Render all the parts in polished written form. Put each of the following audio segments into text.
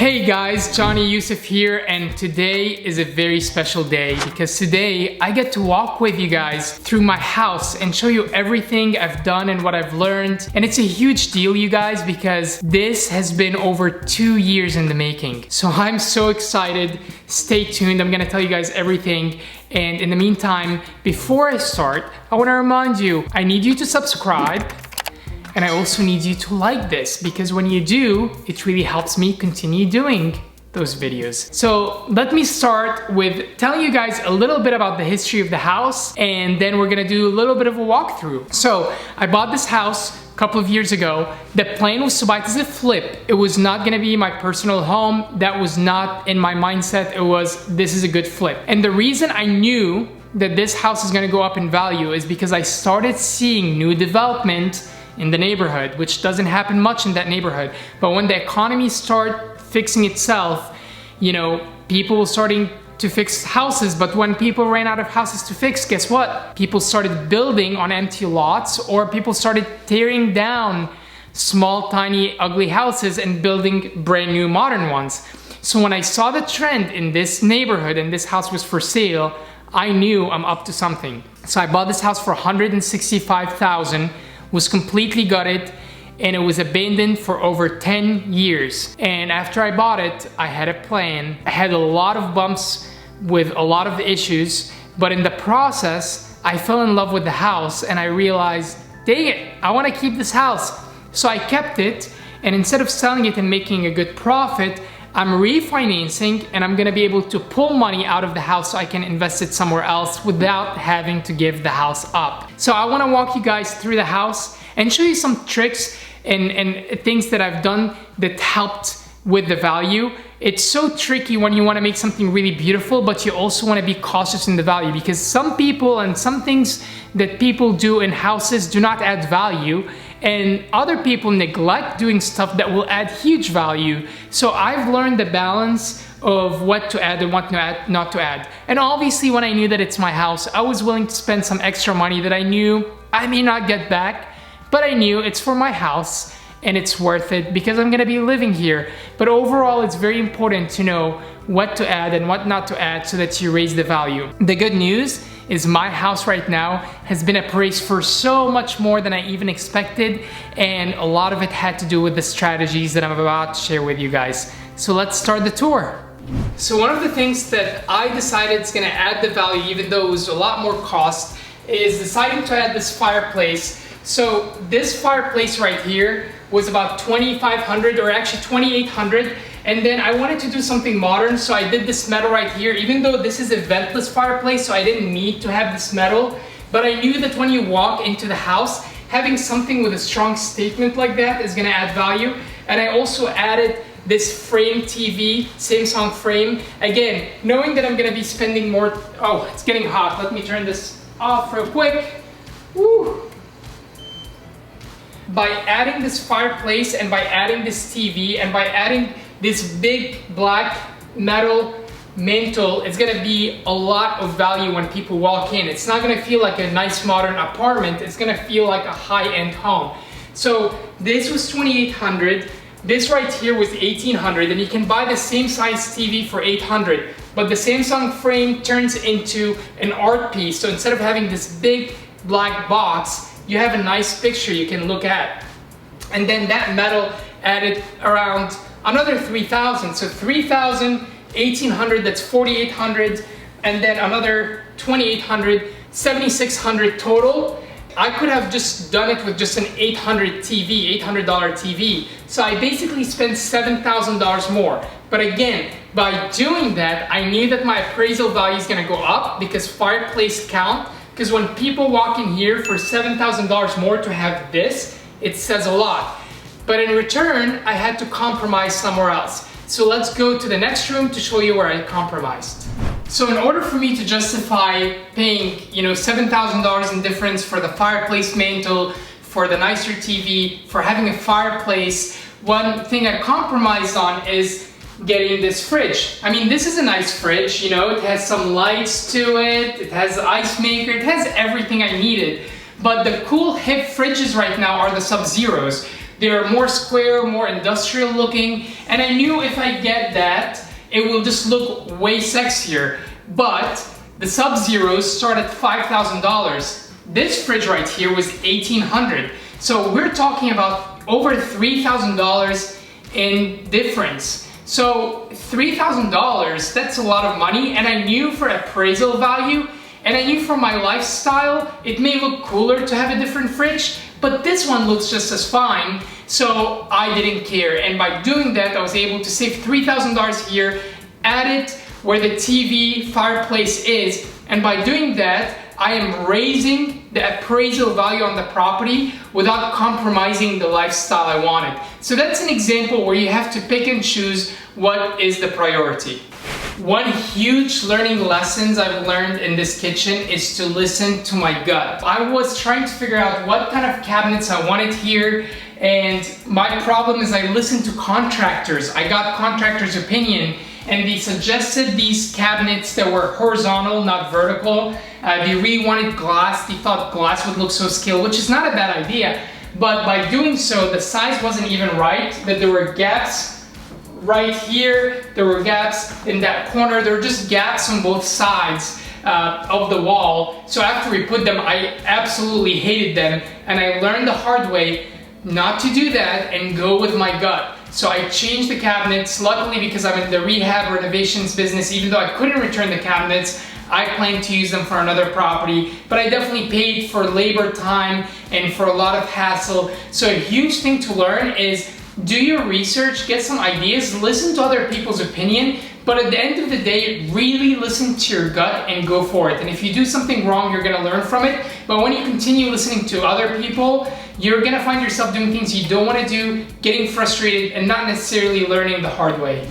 Hey guys, Johnny Yusuf here, and today is a very special day because today I get to walk with you guys through my house and show you everything I've done and what I've learned. And it's a huge deal, you guys, because this has been over 2 years in the making. So I'm so excited. Stay tuned. I'm gonna tell you guys everything. And in the meantime, before I start, I wanna remind you, I need you to subscribe. And I also need you to like this because when you do, it really helps me continue doing those videos. So let me start with telling you guys a little bit about the history of the house, and then we're gonna do a little bit of a walkthrough. So I bought this house a couple of years ago. The plan was to buy it as a flip. It was not gonna be my personal home. That was not in my mindset. It was, this is a good flip. And the reason I knew that this house is gonna go up in value is because I started seeing new development in the neighborhood, which doesn't happen much in that neighborhood. But when the economy start fixing itself, you know, people were starting to fix houses, but when people ran out of houses to fix, guess what? People started building on empty lots, or people started tearing down small, tiny, ugly houses and building brand new modern ones. So when I saw the trend in this neighborhood and this house was for sale, I knew I'm up to something. So I bought this house for $165,000. Was completely gutted, and it was abandoned for over 10 years. And after I bought it, I had a plan. I had a lot of bumps with a lot of issues, but in the process, I fell in love with the house and I realized, dang it, I wanna keep this house. So I kept it, and instead of selling it and making a good profit, I'm refinancing and I'm gonna be able to pull money out of the house so I can invest it somewhere else without having to give the house up. So I wanna walk you guys through the house and show you some tricks and things that I've done that helped with the value. It's so tricky when you wanna make something really beautiful, but you also wanna be cautious in the value because some people and some things that people do in houses do not add value, and other people neglect doing stuff that will add huge value. So I've learned the balance of what to add and what not to add. And obviously when I knew that it's my house, I was willing to spend some extra money that I knew I may not get back, but I knew it's for my house and it's worth it because I'm gonna be living here. But overall, it's very important to know what to add and what not to add so that you raise the value. The good news is my house right now has been appraised for so much more than I even expected, and a lot of it had to do with the strategies that I'm about to share with you guys. So let's start the tour. So one of the things that I decided is gonna add the value, even though it was a lot more cost, is deciding to add this fireplace. So this fireplace right here was about $2,500 or actually $2,800. And then I wanted to do something modern, so I did this metal right here, even though this is a ventless fireplace, so I didn't need to have this metal. But I knew that when you walk into the house, having something with a strong statement like that is gonna add value. And I also added this frame TV, Samsung frame. Again, knowing that I'm gonna be spending more, oh, it's getting hot. Let me turn this off real quick. Woo. By adding this fireplace and by adding this TV and by adding this big black metal mantle, it's gonna be a lot of value when people walk in. It's not gonna feel like a nice modern apartment, it's gonna feel like a high-end home. So this was $2,800, this right here was $1,800, and you can buy the same size TV for $800. But the Samsung frame turns into an art piece, so instead of having this big black box, you have a nice picture you can look at. And then that metal added around another $3,000, so $3,000, $1,800, that's $4,800, and then another $2,800, $7,600 total. I could have just done it with just an $800 TV. So I basically spent $7,000 more. But again, by doing that, I knew that my appraisal value is gonna go up because fireplace count, because when people walk in here for $7,000 more to have this, it says a lot. But in return, I had to compromise somewhere else. So let's go to the next room to show you where I compromised. So in order for me to justify paying, $7,000 in difference for the fireplace mantle, for the nicer TV, for having a fireplace, one thing I compromised on is getting this fridge. I mean, this is a nice fridge, it has some lights to it, it has an ice maker, it has everything I needed. But the cool hip fridges right now are the Sub-Zeros. They're more square, more industrial looking, and I knew if I get that, it will just look way sexier. But the Sub-Zeros start at $5,000. This fridge right here was $1,800. So we're talking about over $3,000 in difference. So $3,000, that's a lot of money, and I knew for appraisal value, and I knew for my lifestyle, it may look cooler to have a different fridge, but this one looks just as fine, so I didn't care. And by doing that, I was able to save $3,000 here, add it where the TV fireplace is, and by doing that, I am raising the appraisal value on the property without compromising the lifestyle I wanted. So that's an example where you have to pick and choose what is the priority. One huge learning lessons I've learned in this kitchen is to listen to my gut. I was trying to figure out what kind of cabinets I wanted here, and my problem is I listened to contractors. I got contractors' opinion, and they suggested these cabinets that were horizontal, not vertical. They really wanted glass. They thought glass would look so scale, which is not a bad idea. But by doing so, the size wasn't even right, that there were gaps right here, there were gaps in that corner, there were just gaps on both sides of the wall. So after we put them, I absolutely hated them, and I learned the hard way not to do that and go with my gut. So I changed the cabinets. Luckily, because I'm in the rehab renovations business, even though I couldn't return the cabinets, I plan to use them for another property, but I definitely paid for labor time and for a lot of hassle. So a huge thing to learn is do your research, get some ideas, listen to other people's opinion, but at the end of the day, really listen to your gut and go for it. And if you do something wrong, you're gonna learn from it. But when you continue listening to other people, you're gonna find yourself doing things you don't wanna do, getting frustrated, and not necessarily learning the hard way.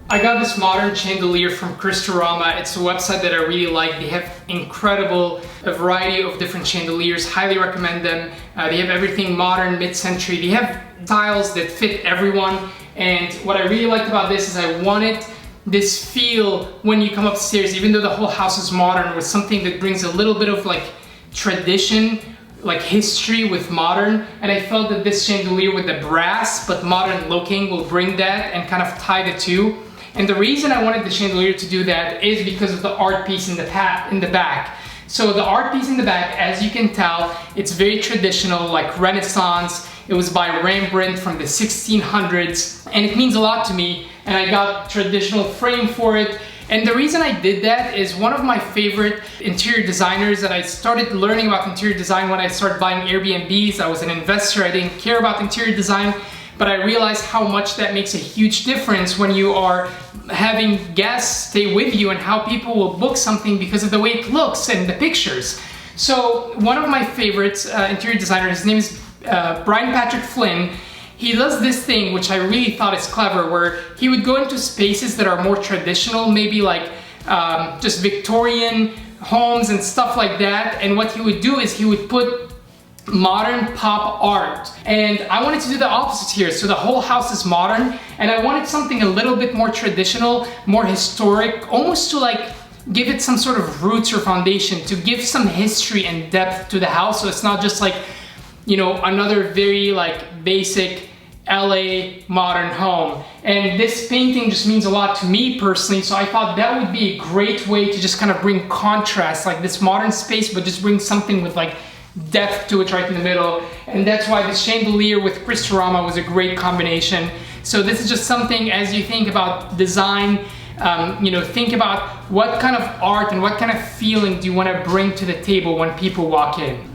I got this modern chandelier from Christorama. It's a website that I really like. They have incredible variety of different chandeliers. Highly recommend them. They have everything modern, mid-century. They have styles that fit everyone. And what I really liked about this is I wanted this feel when you come upstairs, even though the whole house is modern, with something that brings a little bit of like tradition, like history with modern. And I felt that this chandelier with the brass but modern looking will bring that and kind of tie the two. And the reason I wanted the chandelier to do that is because of the art piece in the back. So the art piece in the back, as you can tell, it's very traditional, like Renaissance. It was by Rembrandt from the 1600s, and it means a lot to me, and I got traditional frame for it. And the reason I did that is one of my favorite interior designers that I started learning about interior design when I started buying Airbnbs. I was an investor, I didn't care about interior design, but I realized how much that makes a huge difference when you are having guests stay with you and how people will book something because of the way it looks and the pictures. So one of my favorites, interior designer, his name is Brian Patrick Flynn. He does this thing which I really thought is clever, where he would go into spaces that are more traditional, maybe like just Victorian homes and stuff like that, and what he would do is he would put modern pop art. And I wanted to do the opposite here. So the whole house is modern, and I wanted something a little bit more traditional, more historic, almost to like give it some sort of roots or foundation, to give some history and depth to the house, so it's not just like, you know, another very like basic LA modern home. And this painting just means a lot to me personally, so I thought that would be a great way to just kind of bring contrast, like this modern space, but just bring something with like depth to it right in the middle. And that's why this chandelier with Christorama was a great combination. So this is just something, as you think about design, you know, think about what kind of art and what kind of feeling do you want to bring to the table when people walk in.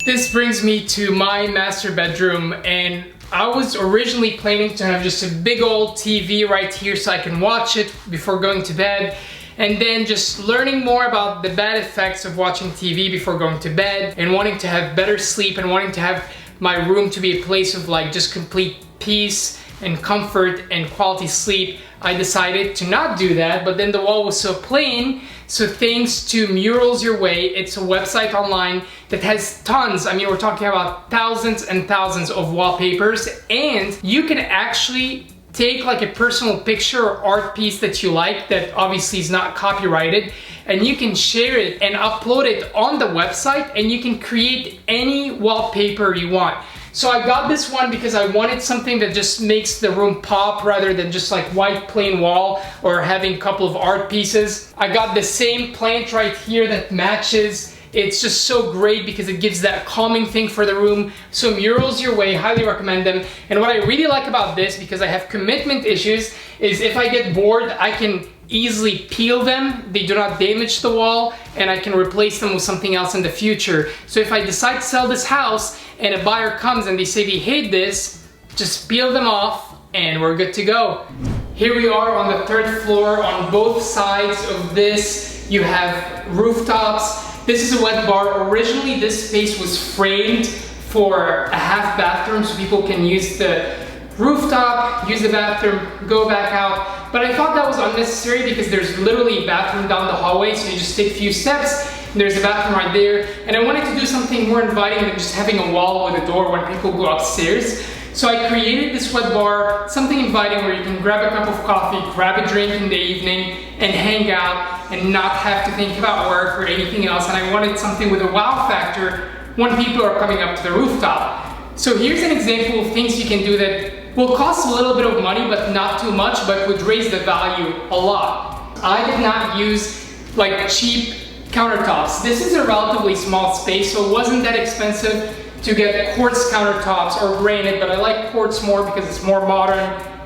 This brings me to my master bedroom, and I was originally planning to have just a big old TV right here so I can watch it before going to bed. And then just learning more about the bad effects of watching TV before going to bed, and wanting to have better sleep, and wanting to have my room to be a place of like just complete peace and comfort and quality sleep, I decided to not do that. But then the wall was so plain, so thanks to Murals Your Way, it's a website online that has tons, I mean we're talking about thousands and thousands of wallpapers, and you can actually take like a personal picture or art piece that you like that obviously is not copyrighted, and you can share it and upload it on the website, and you can create any wallpaper you want. So I got this one because I wanted something that just makes the room pop rather than just like white plain wall or having a couple of art pieces. I got the same plant right here that matches. It's just so great because it gives that calming thing for the room. So murals your way, highly recommend them. And what I really like about this, because I have commitment issues, is if I get bored, I can easily peel them. They do not damage the wall, and I can replace them with something else in the future. So if I decide to sell this house and a buyer comes and they say they hate this, just peel them off and we're good to go. Here we are on the 3rd floor. On both sides of this, you have rooftops. This is a wet bar. Originally, this space was framed for a half bathroom so people can use the rooftop, use the bathroom, go back out. But I thought that was unnecessary because there's literally a bathroom down the hallway, so you just take a few steps, and there's a bathroom right there. And I wanted to do something more inviting than just having a wall with a door when people go upstairs. So I created this wet bar, something inviting where you can grab a cup of coffee, grab a drink in the evening, and hang out and not have to think about work or anything else. And I wanted something with a wow factor when people are coming up to the rooftop. So here's an example of things you can do that will cost a little bit of money, but not too much, but would raise the value a lot. I did not use like cheap countertops. This is a relatively small space, so it wasn't that expensive to get quartz countertops or granite, but I like quartz more because it's more modern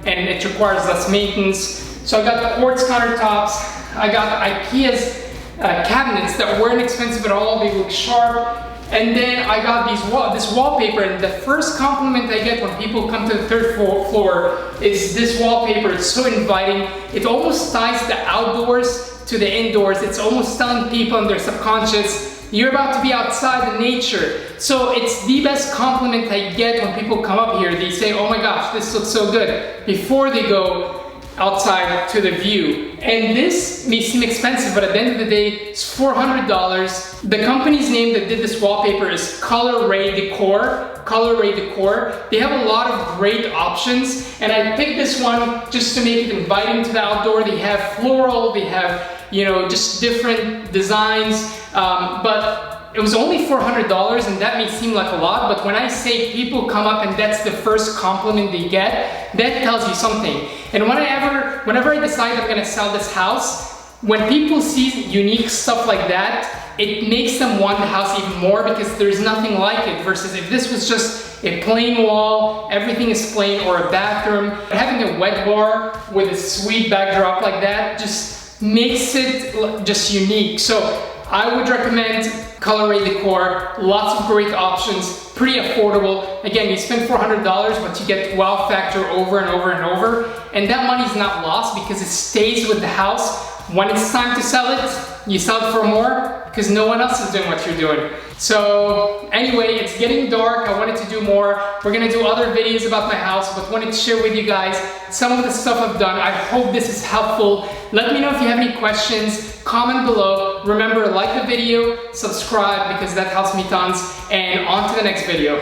and it requires less maintenance. So I got the quartz countertops. I got IKEA's cabinets that weren't expensive at all. They look sharp. And then I got this wallpaper, and the first compliment I get when people come to the 3rd floor is this wallpaper. It's so inviting. It almost ties the outdoors to the indoors. It's almost telling people in their subconscious, you're about to be outside in nature. So it's the best compliment I get when people come up here. They say, oh my gosh, this looks so good, before they go outside to the view. And this may seem expensive, but at the end of the day, it's $400. The company's name that did this wallpaper is Color Ray Decor. Color Ray Decor. They have a lot of great options, and I picked this one just to make it inviting to the outdoor. They have floral, they have, you know, just different designs, but it was only $400, and that may seem like a lot, but when I say people come up and that's the first compliment they get, that tells you something. And whenever I decide I'm gonna sell this house, when people see unique stuff like that, it makes them want the house even more because there's nothing like it, versus if this was just a plain wall, everything is plain, or a bathroom. Having a wet bar with a sweet backdrop like that just makes it just unique. So I would recommend Color Ray Decor. Lots of great options, pretty affordable. Again, you spend $400, but you get wow factor over and over and over. And that money is not lost because it stays with the house. When it's time to sell it, you sell it for more because no one else is doing what you're doing. So anyway, it's getting dark. I wanted to do more. We're gonna do other videos about my house, but wanted to share with you guys some of the stuff I've done. I hope this is helpful. Let me know if you have any questions. Comment below. Remember, like the video, subscribe because that helps me tons. And on to the next video.